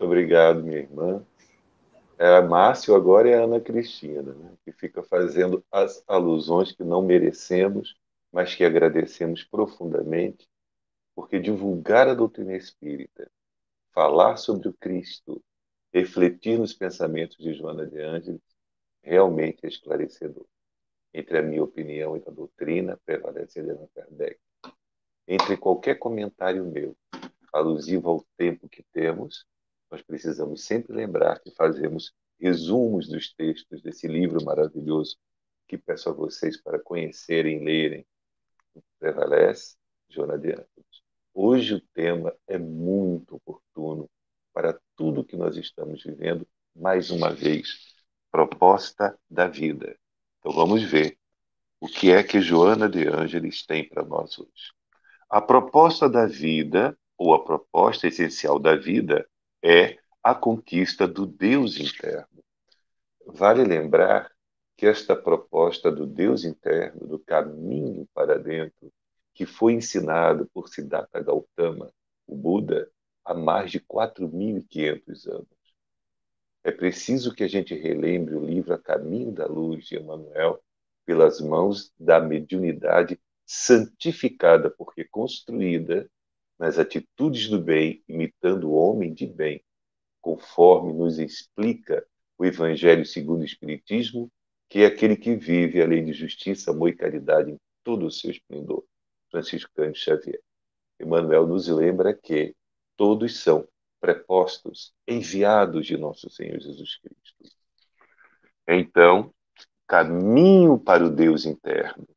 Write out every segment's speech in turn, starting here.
Obrigado, minha irmã. É a Márcio, agora é a Ana Cristina, né? Que fica fazendo as alusões que não merecemos, mas que agradecemos profundamente, porque divulgar a doutrina espírita, falar sobre o Cristo, refletir nos pensamentos de Joana de Ângeles, realmente é esclarecedor. Entre a minha opinião e a doutrina, prevalece Helena Kardec. Entre qualquer comentário meu alusivo ao tempo que temos, nós precisamos sempre lembrar que fazemos resumos dos textos desse livro maravilhoso que peço a vocês para conhecerem, lerem. Prevalece Joana de Ângeles. Hoje o tema é muito oportuno para tudo que nós estamos vivendo, mais uma vez, proposta da vida. Então vamos ver o que é que Joana de Ângeles tem para nós hoje. A proposta da vida, ou a proposta essencial da vida, é a conquista do Deus interno. Vale lembrar que esta proposta do Deus interno, do caminho para dentro, que foi ensinado por Siddhartha Gautama, o Buda, há mais de 4.500 anos. É preciso que a gente relembre o livro A Caminho da Luz, de Emmanuel, pelas mãos da mediunidade santificada, porque construída nas atitudes do bem, imitando o homem de bem, conforme nos explica o Evangelho segundo o Espiritismo, que é aquele que vive a lei de justiça, amor e caridade em todo o seu esplendor. Francisco Cândido Xavier. Emmanuel nos lembra que todos são prepostos, enviados de nosso Senhor Jesus Cristo. Então, caminho para o Deus interno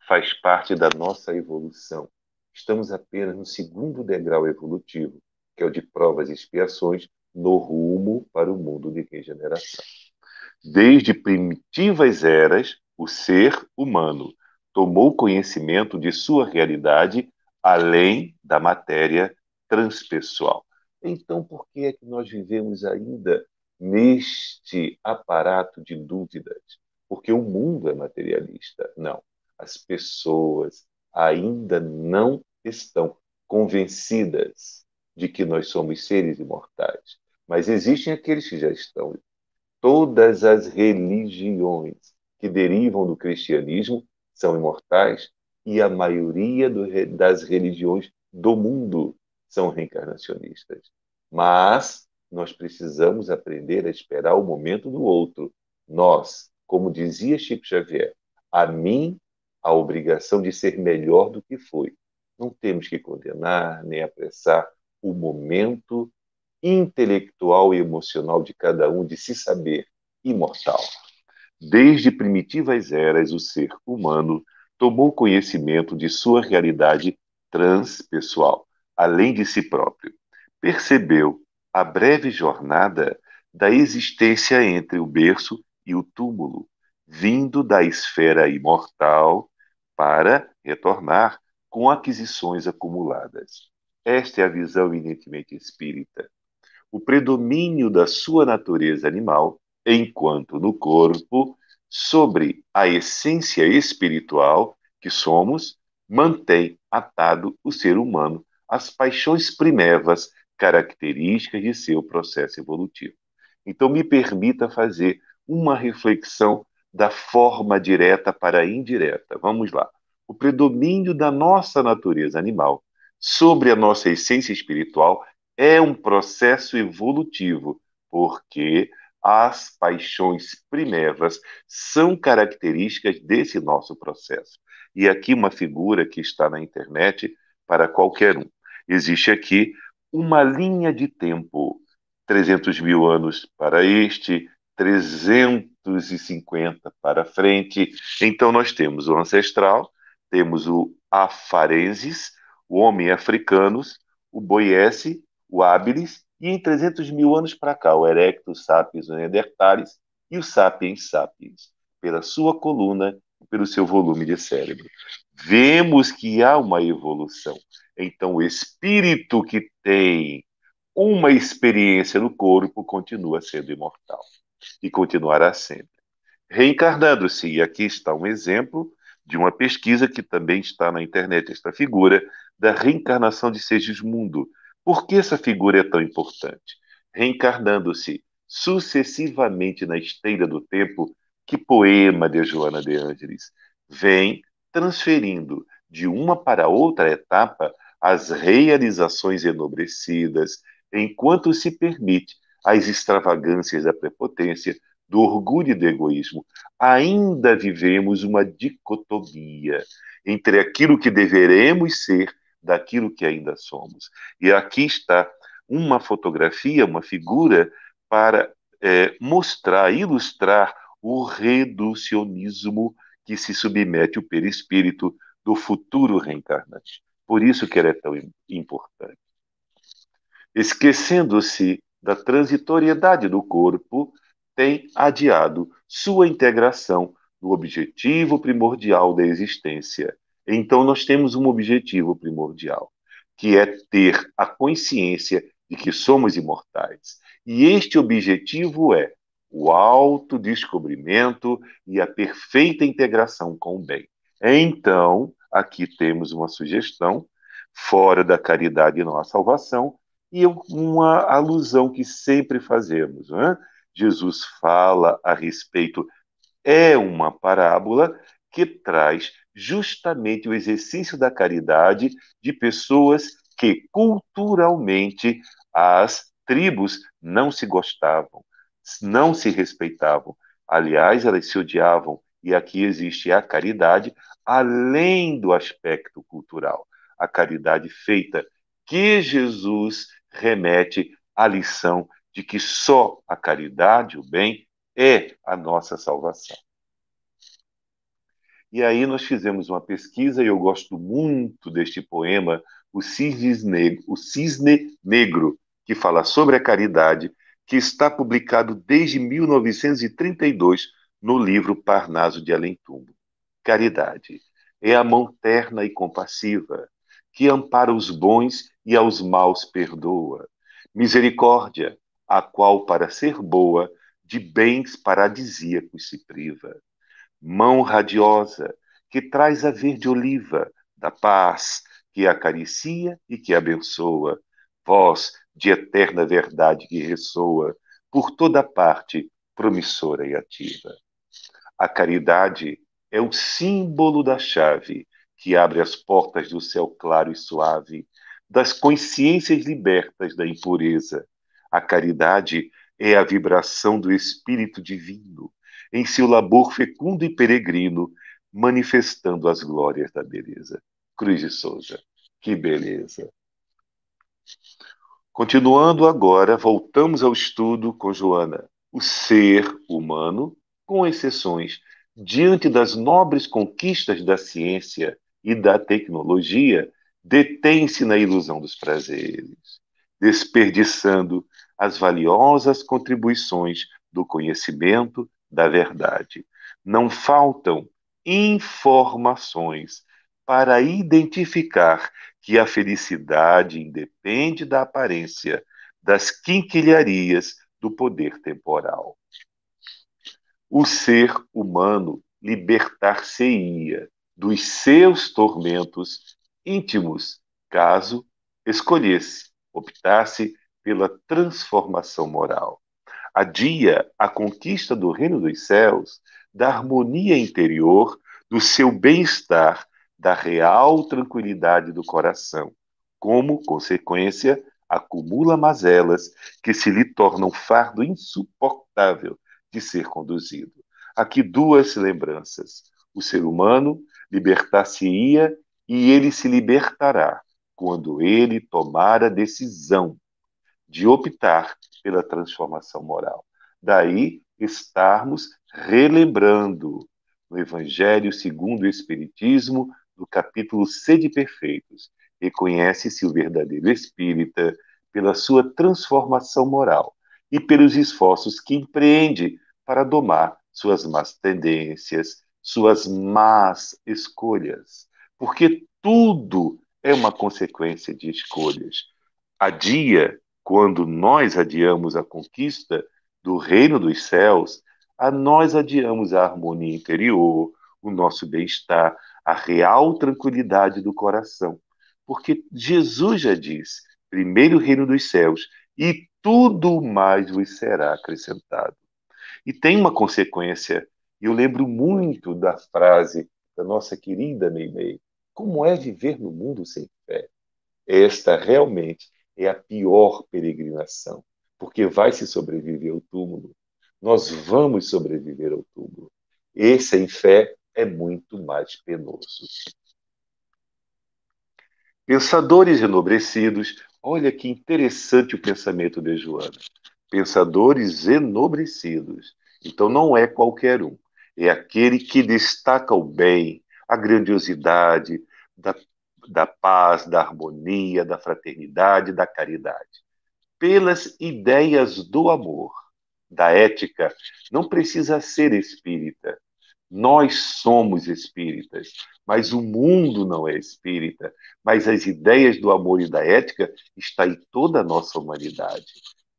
faz parte da nossa evolução. Estamos apenas no segundo degrau evolutivo, que é o de provas e expiações, no rumo para o mundo de regeneração. Desde primitivas eras, o ser humano tomou conhecimento de sua realidade além da matéria transpessoal. Então, por que é que nós vivemos ainda neste aparato de dúvidas? Porque o mundo é materialista. Não. As pessoas ainda não estão convencidas de que nós somos seres imortais. Mas existem aqueles que já estão. Todas as religiões que derivam do cristianismo são imortais e a maioria das religiões do mundo são reencarnacionistas. Mas nós precisamos aprender a esperar o momento do outro. Nós, como dizia Chico Xavier, a mim a obrigação de ser melhor do que foi. Não temos que condenar nem apressar o momento intelectual e emocional de cada um de se saber imortal. Desde primitivas eras, o ser humano tomou conhecimento de sua realidade transpessoal, além de si próprio. Percebeu a breve jornada da existência entre o berço e o túmulo, vindo da esfera imortal para retornar com aquisições acumuladas. Esta é a visão eminentemente espírita. O predomínio da sua natureza animal, enquanto no corpo, sobre a essência espiritual que somos, mantém atado o ser humano às paixões primevas características de seu processo evolutivo. Então, me permita fazer uma reflexão da forma direta para a indireta. Vamos lá. O predomínio da nossa natureza animal sobre a nossa essência espiritual é um processo evolutivo, porque as paixões primevas são características desse nosso processo. E aqui uma figura que está na internet para qualquer um. Existe aqui uma linha de tempo, 300 mil anos para este, 350 para frente. Então nós temos o ancestral, temos o afarensis, o homem africanos, o boiesse, o habilis, e em 300 mil anos para cá, o erectus sapiens, o neanderthalis e o sapiens sapiens, pela sua coluna e pelo seu volume de cérebro. Vemos que há uma evolução. Então, o espírito que tem uma experiência no corpo continua sendo imortal e continuará sempre. Reencarnando-se, e aqui está um exemplo de uma pesquisa que também está na internet, esta figura da reencarnação de Segismundo. Por que essa figura é tão importante? reencarnando-se sucessivamente na esteira do tempo, que poema de Joana de Ângeles, vem transferindo de uma para outra etapa as realizações enobrecidas, enquanto se permite as extravagâncias da prepotência, do orgulho e do egoísmo. Ainda vivemos uma dicotomia entre aquilo que deveremos ser daquilo que ainda somos. E aqui está uma fotografia, uma figura para mostrar, ilustrar o reducionismo que se submete o perispírito do futuro reencarnante. Por isso que ele é tão importante. Esquecendo-se da transitoriedade do corpo, tem adiado sua integração no objetivo primordial da existência. Então, nós temos um objetivo primordial, que é ter a consciência de que somos imortais. E este objetivo é o autodescobrimento e a perfeita integração com o bem. Então, aqui temos uma sugestão, fora da caridade e não a salvação, e uma alusão que sempre fazemos. Né? Jesus fala a respeito, é uma parábola que traz justamente o exercício da caridade de pessoas que culturalmente as tribos não se gostavam, não se respeitavam. Aliás, elas se odiavam. E aqui existe a caridade além do aspecto cultural. A caridade feita que Jesus remete à lição de que só a caridade, o bem, é a nossa salvação. E aí nós fizemos uma pesquisa e eu gosto muito deste poema, o Cisne Negro, que fala sobre a caridade, que está publicado desde 1932 no livro Parnaso de Além-Túmulo. Caridade é a mão terna e compassiva, que ampara os bons e aos maus perdoa. Misericórdia, a qual, para ser boa, de bens paradisíacos se priva. Mão radiosa, que traz a verde oliva da paz, que acaricia e que abençoa. Voz de eterna verdade que ressoa por toda parte, promissora e ativa. A caridade é o símbolo da chave que abre as portas do céu claro e suave, das consciências libertas da impureza. A caridade é a vibração do Espírito Divino, em seu labor fecundo e peregrino, manifestando as glórias da beleza. Cruz de Souza, que beleza! Continuando agora, voltamos ao estudo com Joana. O ser humano, com exceções, diante das nobres conquistas da ciência e da tecnologia, detém-se na ilusão dos prazeres, desperdiçando as valiosas contribuições do conhecimento da verdade. Não faltam informações para identificar que a felicidade independe da aparência, das quinquilharias do poder temporal. O ser humano libertar-se-ia dos seus tormentos íntimos, caso escolhesse, optasse pela transformação moral. Adia a conquista do reino dos céus, da harmonia interior, do seu bem-estar, da real tranquilidade do coração. Como consequência, acumula mazelas que se lhe tornam fardo insuportável de ser conduzido. Aqui duas lembranças. O ser humano libertar-se-ia e ele se libertará quando ele tomar a decisão de optar pela transformação moral. Daí estarmos relembrando no Evangelho segundo o Espiritismo, no capítulo Sede Perfeitos. Reconhece-se o verdadeiro espírita pela sua transformação moral e pelos esforços que empreende para domar suas más tendências, suas más escolhas. Porque tudo é uma consequência de escolhas. Adia, quando nós adiamos a conquista do reino dos céus, a nós adiamos a harmonia interior, o nosso bem-estar, a real tranquilidade do coração. Porque Jesus já diz: primeiro o reino dos céus e tudo mais vos será acrescentado. E tem uma consequência, e eu lembro muito da frase da nossa querida Meimei: como é viver no mundo sem fé? Esta realmente é a pior peregrinação, porque vai se sobreviver ao túmulo. Nós vamos sobreviver ao túmulo. E sem fé é muito mais penoso. Pensadores enobrecidos, olha que interessante o pensamento de Joana. Pensadores enobrecidos. Então não é qualquer um. É aquele que destaca o bem, a grandiosidade da, da paz, da harmonia, da fraternidade, da caridade. Pelas ideias do amor, da ética, não precisa ser espírita. Nós somos espíritas, mas o mundo não é espírita. Mas as ideias do amor e da ética estão em toda a nossa humanidade.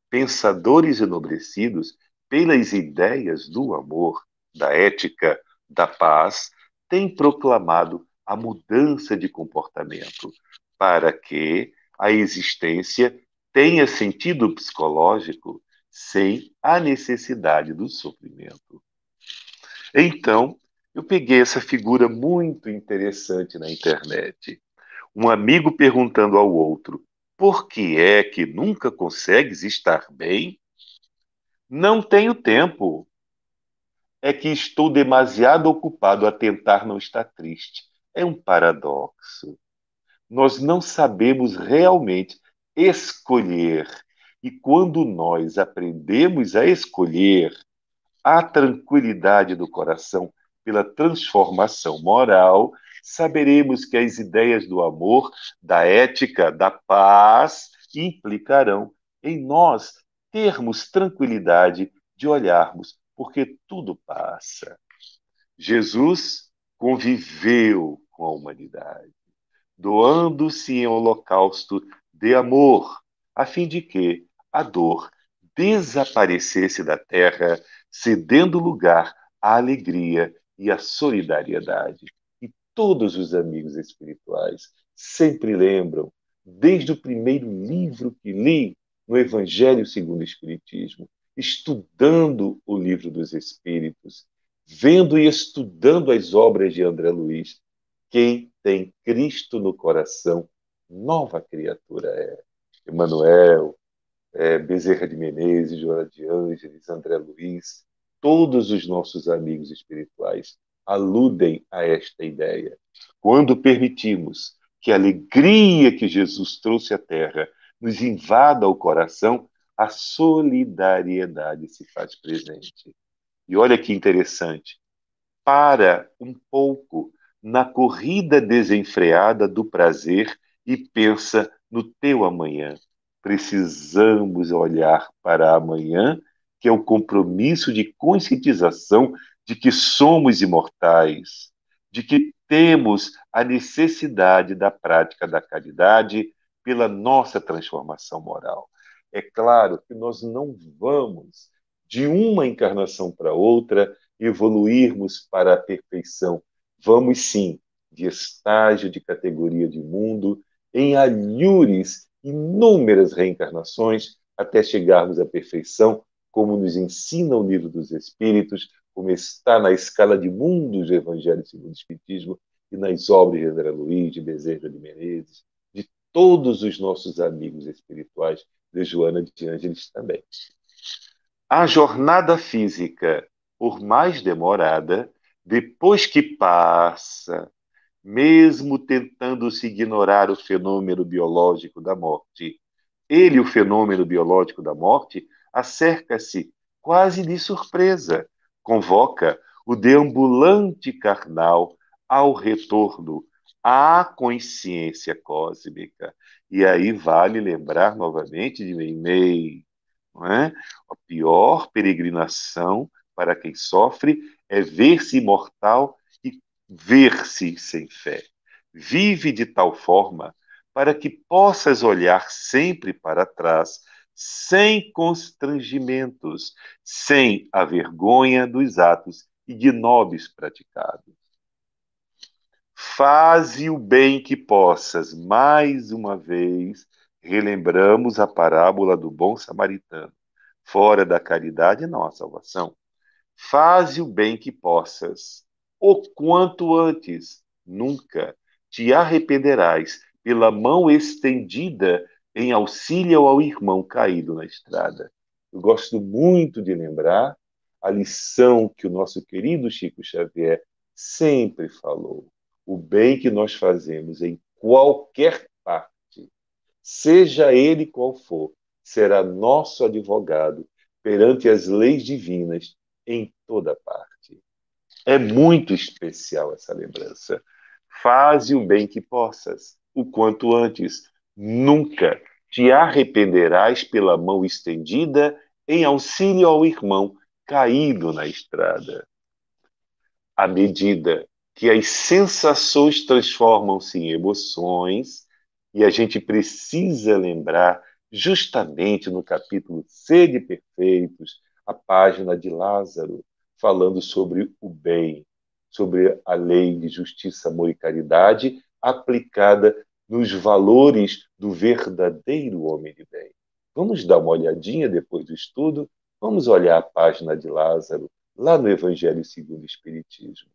Pensadores enobrecidos pelas ideias do amor, da ética, da paz, têm proclamado a mudança de comportamento para que a existência tenha sentido psicológico sem a necessidade do sofrimento. Então, eu peguei essa figura muito interessante na internet. Um amigo perguntando ao outro: por que é que nunca consegues estar bem? Não tenho tempo. É que estou demasiado ocupado a tentar não estar triste. É um paradoxo. Nós não sabemos realmente escolher. E quando nós aprendemos a escolher, a tranquilidade do coração pela transformação moral, saberemos que as ideias do amor, da ética, da paz implicarão em nós termos tranquilidade de olharmos, porque tudo passa. Jesus conviveu com a humanidade, doando-se em holocausto de amor, a fim de que a dor desaparecesse da terra, cedendo lugar à alegria e à solidariedade. E todos os amigos espirituais sempre lembram, desde o primeiro livro que li no Evangelho segundo o Espiritismo, estudando o livro dos Espíritos, vendo e estudando as obras de André Luiz, quem tem Cristo no coração, nova criatura é. Emmanuel, Bezerra de Menezes, Joana de Ângeles, André Luiz, todos os nossos amigos espirituais aludem a esta ideia. Quando permitimos que a alegria que Jesus trouxe à Terra nos invada o coração, a solidariedade se faz presente. E olha que interessante, para um pouco na corrida desenfreada do prazer e pensa no teu amanhã. Precisamos olhar para amanhã, que é o compromisso de conscientização de que somos imortais, de que temos a necessidade da prática da caridade pela nossa transformação moral. É claro que nós não vamos de uma encarnação para outra evoluirmos para a perfeição. Vamos sim, de estágio, de categoria de mundo, em alhures, inúmeras reencarnações, até chegarmos à perfeição, como nos ensina o livro dos Espíritos, como está na escala de mundos do Evangelho segundo o Espiritismo e nas obras de André Luiz, de Bezerra de Menezes, de todos os nossos amigos espirituais, de Joana de Ângeles também. A jornada física, por mais demorada, depois que passa, mesmo tentando se ignorar o fenômeno biológico da morte, ele, o fenômeno biológico da morte, acerca-se quase de surpresa, convoca o deambulante carnal ao retorno à consciência cósmica. E aí vale lembrar novamente de Meimei, não é? A pior peregrinação para quem sofre é ver-se imortal e ver-se sem fé. Vive de tal forma para que possas olhar sempre para trás, sem constrangimentos, sem a vergonha dos atos ignóbeis praticados. Faze o bem que possas, mais uma vez, relembramos a parábola do bom samaritano. Fora da caridade não há salvação. Faze o bem que possas, o quanto antes, nunca te arrependerás pela mão estendida em auxílio ao irmão caído na estrada. Eu gosto muito de lembrar a lição que o nosso querido Chico Xavier sempre falou. O bem que nós fazemos em qualquer parte, seja ele qual for, será nosso advogado perante as leis divinas em toda parte. É muito especial essa lembrança. Faze o bem que possas, o quanto antes. Nunca te arrependerás pela mão estendida em auxílio ao irmão caído na estrada. À medida que as sensações transformam-se em emoções, e a gente precisa lembrar, justamente no capítulo Sede Perfeitos, a página de Lázaro, falando sobre o bem, sobre a lei de justiça, amor e caridade aplicada nos valores do verdadeiro homem de bem. Vamos dar uma olhadinha depois do estudo? Vamos olhar a página de Lázaro, lá no Evangelho segundo o Espiritismo.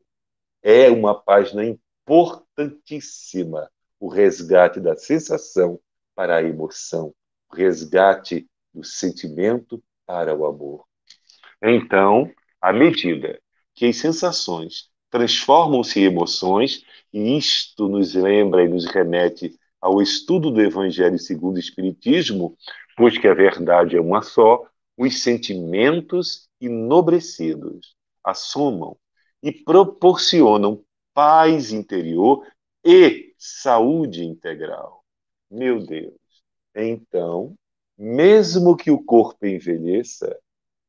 É uma página importantíssima, o resgate da sensação para a emoção, o resgate do sentimento para o amor. Então, à medida que as sensações transformam-se em emoções, e isto nos lembra e nos remete ao estudo do Evangelho segundo o Espiritismo, pois que a verdade é uma só, os sentimentos enobrecidos assomam e proporcionam paz interior e saúde integral. Meu Deus! Então, mesmo que o corpo envelheça,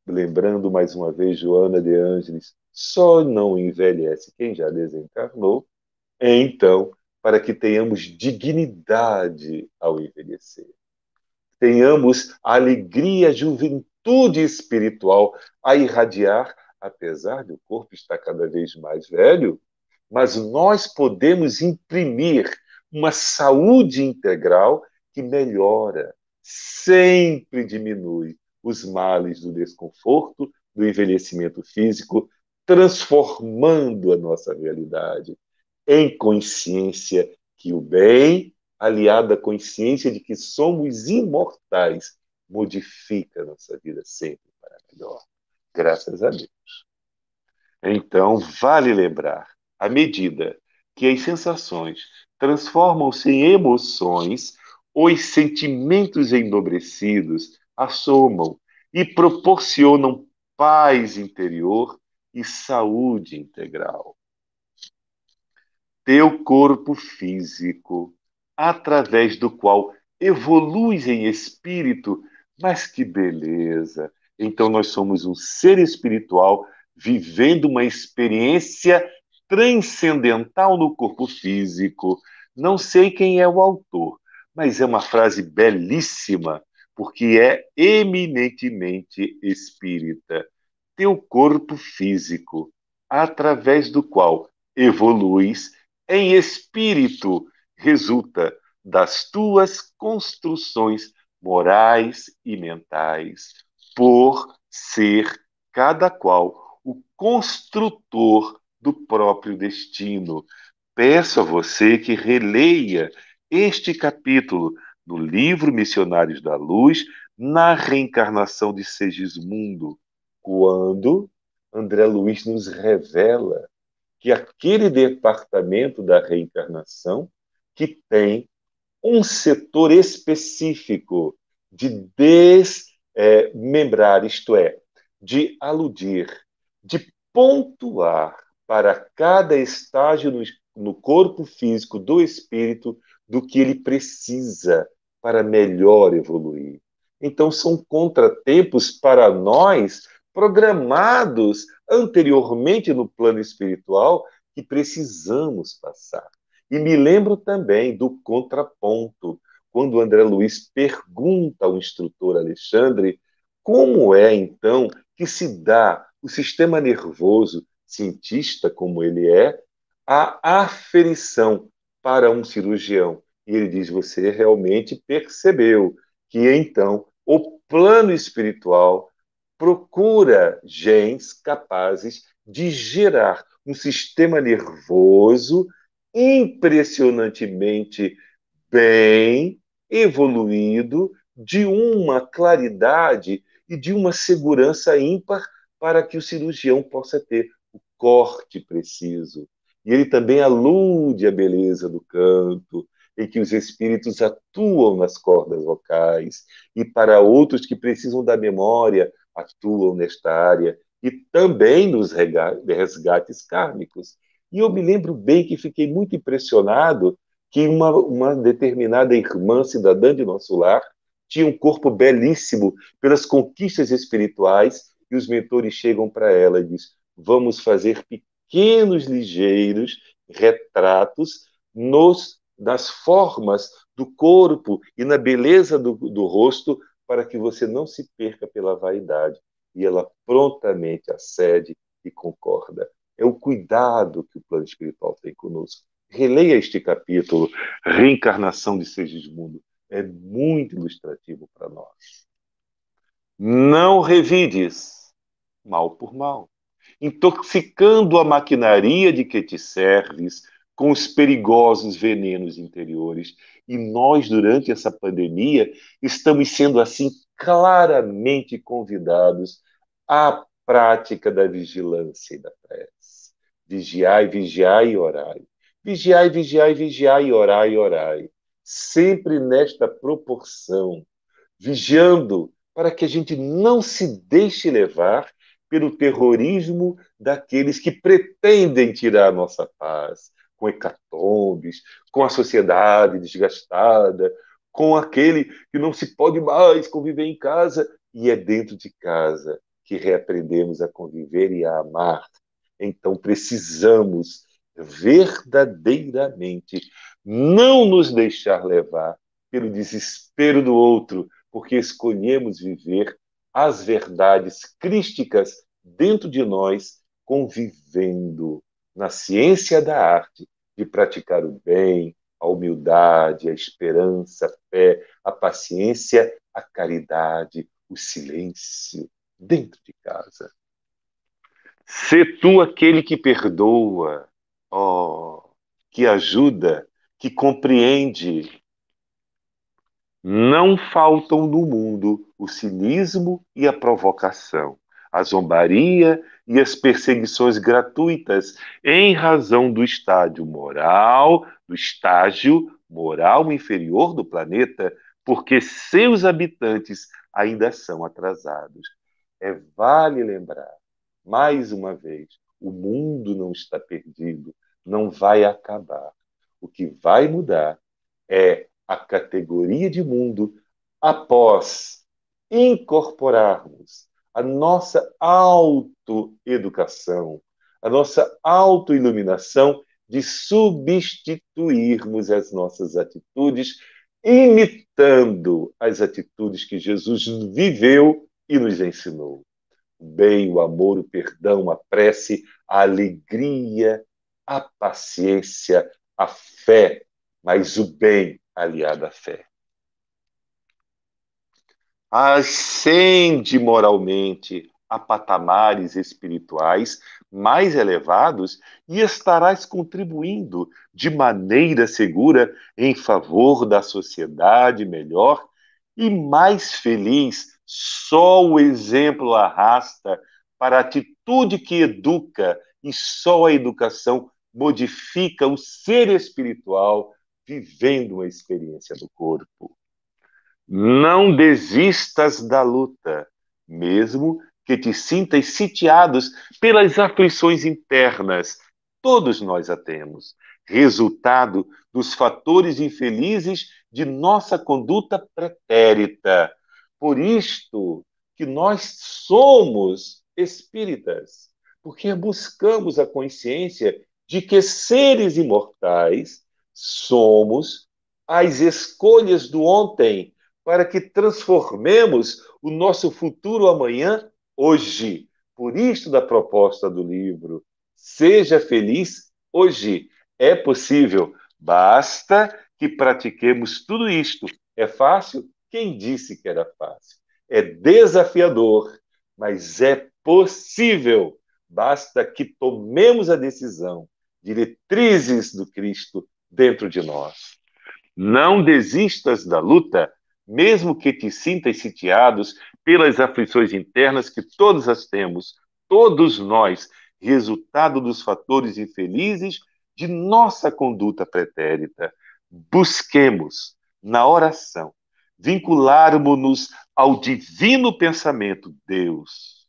lembrando mais uma vez Joana de Ângeles, só não envelhece quem já desencarnou, então, para que tenhamos dignidade ao envelhecer. Tenhamos a alegria, a juventude espiritual a irradiar, apesar de o corpo estar cada vez mais velho, mas nós podemos imprimir uma saúde integral que melhora, sempre diminui os males do desconforto, do envelhecimento físico, transformando a nossa realidade em consciência que o bem, aliado à consciência de que somos imortais, modifica a nossa vida sempre para melhor. Graças a Deus. Então, vale lembrar, à medida que as sensações transformam-se em emoções, os sentimentos enobrecidos assomam e proporcionam paz interior e saúde integral. Teu corpo físico, através do qual evoluis em espírito, mas que beleza! Então, nós somos um ser espiritual vivendo uma experiência transcendental no corpo físico. Não sei quem é o autor, mas é uma frase belíssima, porque é eminentemente espírita. Teu corpo físico, através do qual evoluis em espírito, resulta das tuas construções morais e mentais, por ser cada qual o construtor do próprio destino. Peço a você que releia este capítulo no livro Missionários da Luz, na reencarnação de Segismundo, quando André Luiz nos revela que aquele departamento da reencarnação que tem um setor específico de desmembrar, isto é, de aludir, de pontuar para cada estágio no corpo físico do espírito do que ele precisa para melhor evoluir. Então, são contratempos para nós programados anteriormente no plano espiritual que precisamos passar. E me lembro também do contraponto, quando André Luiz pergunta ao instrutor Alexandre como é, então, que se dá o sistema nervoso, cientista como ele é, a aferição para um cirurgião. E ele diz: você realmente percebeu que então o plano espiritual procura genes capazes de gerar um sistema nervoso impressionantemente bem evoluído, de uma claridade e de uma segurança ímpar para que o cirurgião possa ter o corte preciso. E ele também alude à beleza do canto, em que os espíritos atuam nas cordas vocais, e para outros que precisam da memória, atuam nesta área, e também nos resgates kármicos. E eu me lembro bem que fiquei muito impressionado que uma determinada irmã cidadã de nosso lar tinha um corpo belíssimo pelas conquistas espirituais, e os mentores chegam para ela e dizem: vamos fazer pequenos, ligeiros retratos nas formas do corpo e na beleza do rosto, para que você não se perca pela vaidade. E ela prontamente acede e concorda. É o cuidado que o plano espiritual tem conosco. Releia este capítulo, Reencarnação de Segismundo. É muito ilustrativo para nós. Não revides mal por mal, intoxicando a maquinaria de que te serves com os perigosos venenos interiores. E nós, durante essa pandemia, estamos sendo assim claramente convidados à prática da vigilância e da prece. Vigiai e orai. Vigiai, vigiai, vigiai, orai, orai. Sempre nesta proporção, vigiando para que a gente não se deixe levar pelo terrorismo daqueles que pretendem tirar a nossa paz, com hecatombes, com a sociedade desgastada, com aquele que não se pode mais conviver em casa, e é dentro de casa que reaprendemos a conviver e a amar. Então precisamos verdadeiramente não nos deixar levar pelo desespero do outro, porque escolhemos viver as verdades crísticas dentro de nós, convivendo na ciência da arte de praticar o bem, a humildade, a esperança, a fé, a paciência, a caridade, o silêncio dentro de casa. Sê tu aquele que perdoa, oh, que ajuda, que compreende. Não faltam no mundo o cinismo e a provocação, a zombaria e as perseguições gratuitas em razão do estágio moral inferior do planeta, porque seus habitantes ainda são atrasados. Vale lembrar, mais uma vez, o mundo não está perdido, não vai acabar. O que vai mudar é a categoria de mundo após incorporarmos a nossa autoeducação, a nossa autoiluminação, de substituirmos as nossas atitudes, imitando as atitudes que Jesus viveu e nos ensinou. O bem, o amor, o perdão, a prece, a alegria, a paciência, a fé, mas o bem aliado à fé. Ascende moralmente a patamares espirituais mais elevados e estarás contribuindo de maneira segura em favor da sociedade melhor e mais feliz. Só o exemplo arrasta para a atitude que educa, e só a educação modifica o ser espiritual, vivendo uma experiência do corpo. Não desistas da luta, mesmo que te sintas sitiados pelas aflições internas. Todos nós a temos, resultado dos fatores infelizes de nossa conduta pretérita. Por isto que nós somos espíritas, porque buscamos a consciência de que seres imortais somos as escolhas do ontem, para que transformemos o nosso futuro amanhã hoje. Por isto da proposta do livro, seja feliz hoje. É possível, basta que pratiquemos tudo isto. É fácil? Quem disse que era fácil? É desafiador, mas é possível. Basta que tomemos a decisão, diretrizes do Cristo dentro de nós. Não desistas da luta, mesmo que te sintas sitiados pelas aflições internas que todos as temos, todos nós, resultado dos fatores infelizes de nossa conduta pretérita. Busquemos, na oração, vincularmos-nos ao divino pensamento, Deus,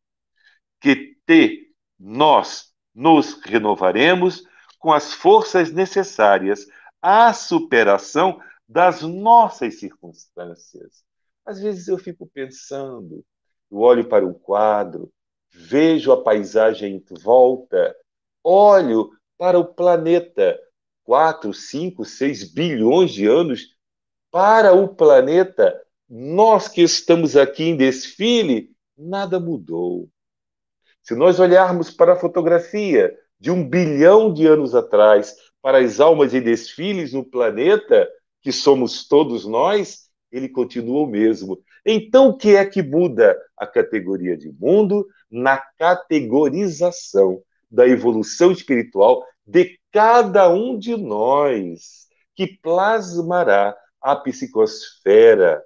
que nós nos renovaremos com as forças necessárias à superação das nossas circunstâncias. Às vezes eu fico pensando, eu olho para um quadro, vejo a paisagem em volta, olho para o planeta, 4, 5, 6 bilhões de anos para o planeta, nós que estamos aqui em desfile, nada mudou. Se nós olharmos para a fotografia de 1 bilhão de anos atrás, para as almas em desfiles no planeta, que somos todos nós, ele continua o mesmo. Então, o que é que muda a categoria de mundo na categorização da evolução espiritual de cada um de nós, que plasmará a psicosfera,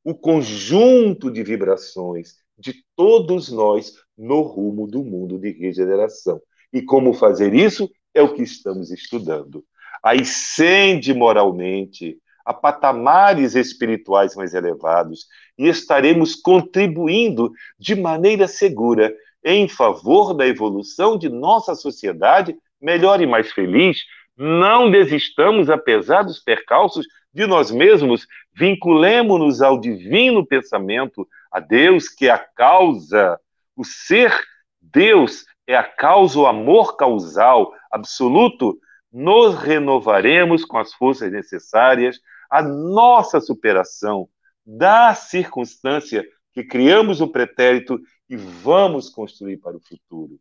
o conjunto de vibrações de todos nós no rumo do mundo de regeneração. E como fazer isso é o que estamos estudando. Ascende moralmente a patamares espirituais mais elevados e estaremos contribuindo de maneira segura em favor da evolução de nossa sociedade melhor e mais feliz. Não desistamos, apesar dos percalços de nós mesmos, vinculemos-nos ao divino pensamento, a Deus, que é a causa, o ser Deus é a causa, o amor causal absoluto. Nos renovaremos com as forças necessárias à nossa superação da circunstância que criamos no pretérito e vamos construir para o futuro.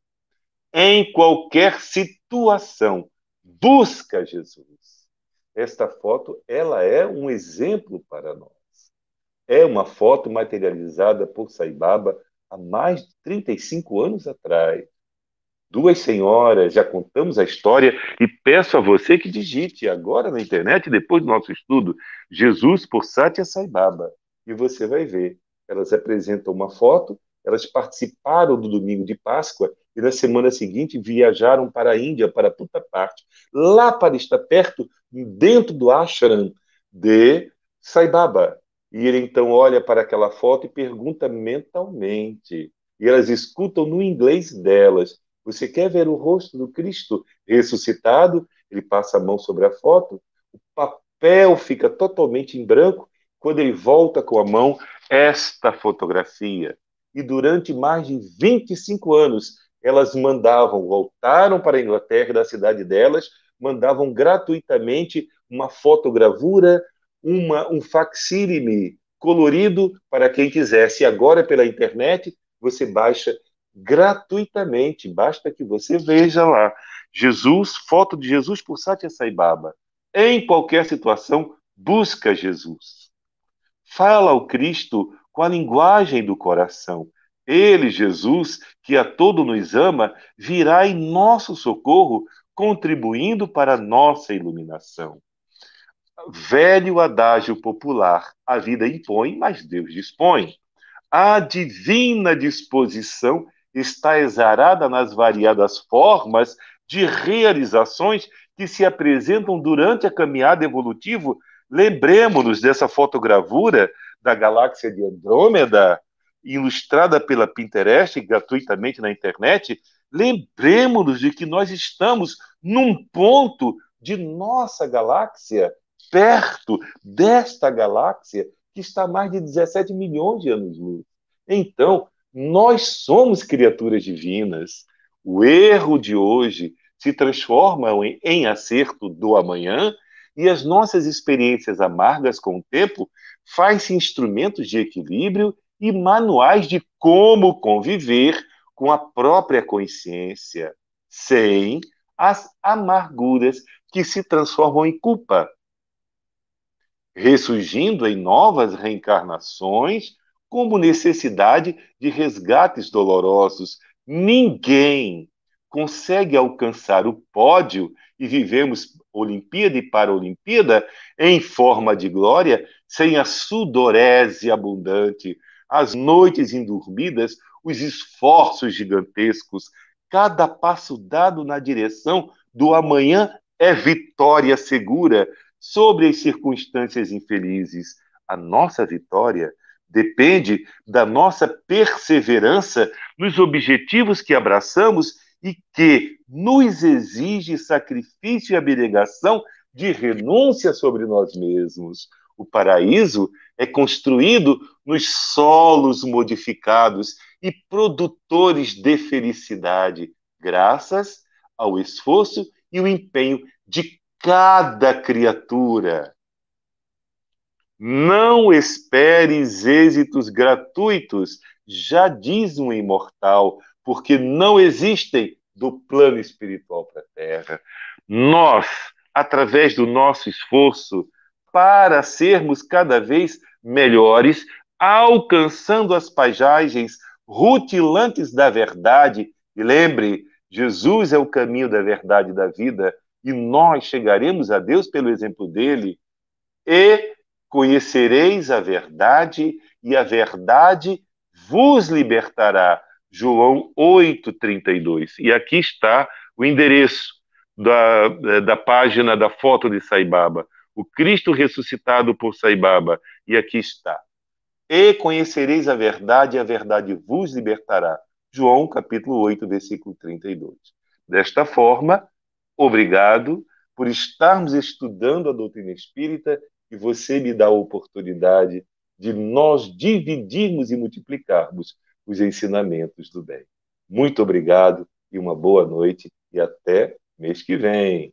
Em qualquer situação, busca Jesus. Esta foto, ela é um exemplo para nós. É uma foto materializada por Sai Baba há mais de 35 anos atrás. Duas senhoras, já contamos a história e peço a você que digite agora na internet, depois do nosso estudo, Jesus por Satya Sai Baba. E você vai ver. Elas apresentam uma foto, elas participaram do domingo de Páscoa e na semana seguinte viajaram para a Índia, para Puta Parte, lá para estar perto, dentro do ashram de Sai Baba. E ele então olha para aquela foto e pergunta mentalmente. E elas escutam no inglês delas. Você quer ver o rosto do Cristo ressuscitado? Ele passa a mão sobre a foto, o papel fica totalmente em branco. Quando ele volta com a mão, esta fotografia. E durante mais de 25 anos, elas voltaram para a Inglaterra, da cidade delas, mandavam gratuitamente uma fotogravura, um facsímile colorido para quem quisesse. E agora, pela internet, você baixa gratuitamente, basta que você veja lá. Jesus, foto de Jesus por Satya Sai Baba. Em qualquer situação, busca Jesus. Fala ao Cristo com a linguagem do coração. Ele, Jesus, que a todo nos ama, virá em nosso socorro, contribuindo para a nossa iluminação. Velho adágio popular: a vida impõe, mas Deus dispõe. A divina disposição está exarada nas variadas formas de realizações que se apresentam durante a caminhada evolutiva. Lembremos-nos dessa fotogravura da galáxia de Andrômeda, ilustrada pela Pinterest gratuitamente na internet. Lembremos-nos de que nós estamos num ponto de nossa galáxia, perto desta galáxia, que está a mais de 17 milhões de anos-luz. Então, nós somos criaturas divinas. O erro de hoje se transforma em acerto do amanhã e as nossas experiências amargas com o tempo fazem-se instrumentos de equilíbrio e manuais de como conviver com a própria consciência, sem as amarguras que se transformam em culpa. ressurgindo em novas reencarnações como necessidade de resgates dolorosos. Ninguém consegue alcançar o pódio e vivemos Olimpíada e Paralimpíada em forma de glória sem a sudorese abundante, as noites indormidas, os esforços gigantescos. Cada passo dado na direção do amanhã é vitória segura sobre as circunstâncias infelizes. A nossa vitória depende da nossa perseverança nos objetivos que abraçamos e que nos exige sacrifício e abnegação de renúncia sobre nós mesmos. O paraíso é construído nos solos modificados e produtores de felicidade, graças ao esforço e o empenho de cada criatura. Não esperes êxitos gratuitos, já diz um imortal, porque não existem do plano espiritual para a Terra. Nós, através do nosso esforço, para sermos cada vez melhores, alcançando as paisagens rutilantes da verdade. E lembre, Jesus é o caminho da verdade e da vida, e nós chegaremos a Deus pelo exemplo dele. E conhecereis a verdade, e a verdade vos libertará. João 8,32. E aqui está o endereço da página da foto de Sai Baba. O Cristo ressuscitado por Sai Baba. E aqui está. E conhecereis a verdade, e a verdade vos libertará. João capítulo 8, versículo 32. Desta forma, obrigado por estarmos estudando a doutrina espírita e você me dá a oportunidade de nós dividirmos e multiplicarmos os ensinamentos do bem. Muito obrigado e uma boa noite e até mês que vem.